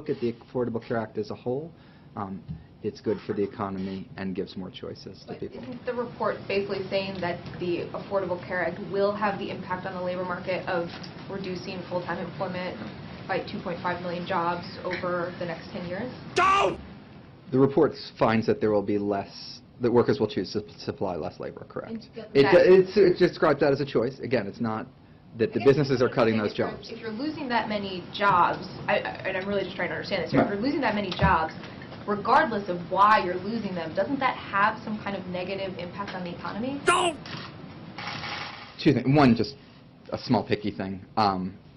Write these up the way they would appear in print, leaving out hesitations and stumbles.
Look at the Affordable Care Act as a whole. It's good for the economy and gives more choices to people. Isn't the report basically saying that the Affordable Care Act will have the impact on the labor market of reducing full-time employment by 2.5 million jobs over the next 10 years? Don't! The report finds that there will be less, that workers will choose to supply less labor, correct? It describes that as a choice. Again, it's not that the businesses are cutting those jobs. If you're losing that many jobs, and I'm really just trying to understand this here, if you're losing that many jobs, regardless of why you're losing them, doesn't that have some kind of negative impact on the economy? Don't! Two things. One, just a small picky thing.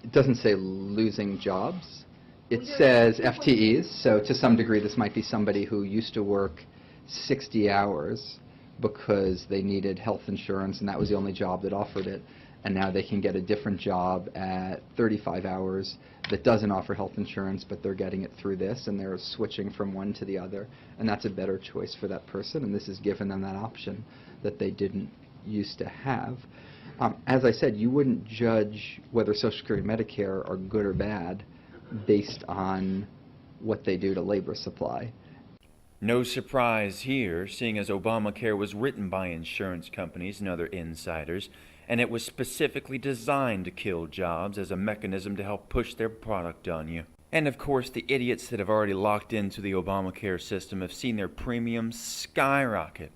It doesn't say losing jobs. It says FTEs, so to some degree this might be somebody who used to work 60 hours because they needed health insurance and that was the only job that offered it, and now they can get a different job at 35 hours that doesn't offer health insurance, but they're getting it through this, and they're switching from one to the other, and that's a better choice for that person, and this has given them that option that they didn't used to have. As I said, you wouldn't judge whether Social Security and Medicare are good or bad based on what they do to labor supply. No surprise here, seeing as Obamacare was written by insurance companies and other insiders, and it was specifically designed to kill jobs as a mechanism to help push their product on you. And of course, the idiots that have already locked into the Obamacare system have seen their premiums skyrocket.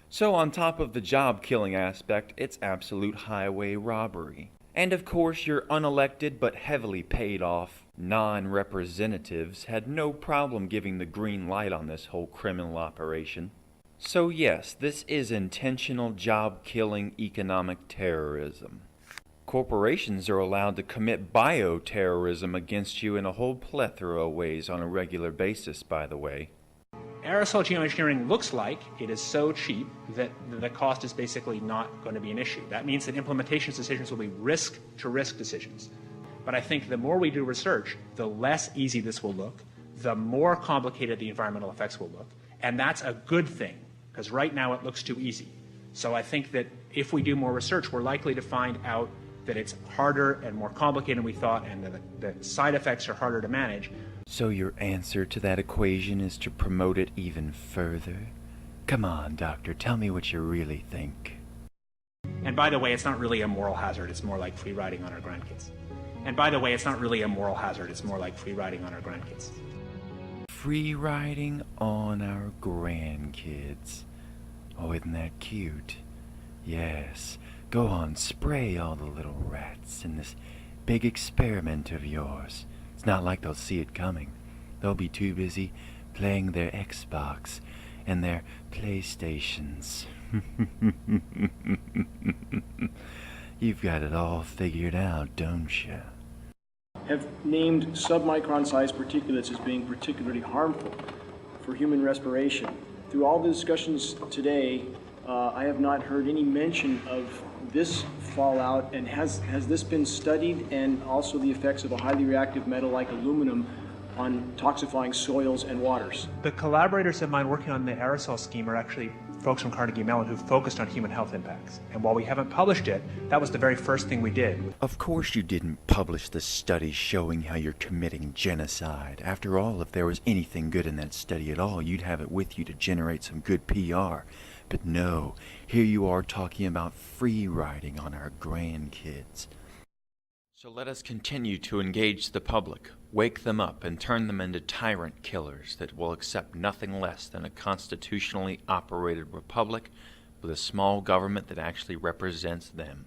So on top of the job-killing aspect, it's absolute highway robbery. And of course, your unelected but heavily paid off non-representatives had no problem giving the green light on this whole criminal operation. So yes, this is intentional job-killing economic terrorism. Corporations are allowed to commit bioterrorism against you in a whole plethora of ways on a regular basis, by the way. Aerosol geoengineering looks like it is so cheap that the cost is basically not going to be an issue. That means that implementation decisions will be risk-to-risk decisions. But I think the more we do research, the less easy this will look, the more complicated the environmental effects will look, and that's a good thing, because right now it looks too easy. So I think that if we do more research, we're likely to find out that it's harder and more complicated than we thought, and that the side effects are harder to manage. So your answer to that equation is to promote it even further? Come on, doctor, tell me what you really think. And by the way, it's not really a moral hazard, it's more like free riding on our grandkids. And by the way, it's not really a moral hazard, it's more like free riding on our grandkids. Free riding on our grandkids. Oh, isn't that cute? Yes, go on, spray all the little rats in this big experiment of yours. It's not like they'll see it coming. They'll be too busy playing their Xbox and their PlayStations. You've got it all figured out, don't you? Have named submicron-sized particulates as being particularly harmful for human respiration. Through all the discussions today, I have not heard any mention of this fallout, and has this been studied, and also the effects of a highly reactive metal like aluminum on toxifying soils and waters? The collaborators of mine working on the aerosol scheme are actually folks from Carnegie Mellon who focused on human health impacts. And while we haven't published it, that was the very first thing we did. Of course you didn't publish the study showing how you're committing genocide. After all, if there was anything good in that study at all, you'd have it with you to generate some good PR. But no, here you are talking about free riding on our grandkids. So let us continue to engage the public, wake them up, and turn them into tyrant killers that will accept nothing less than a constitutionally operated republic with a small government that actually represents them.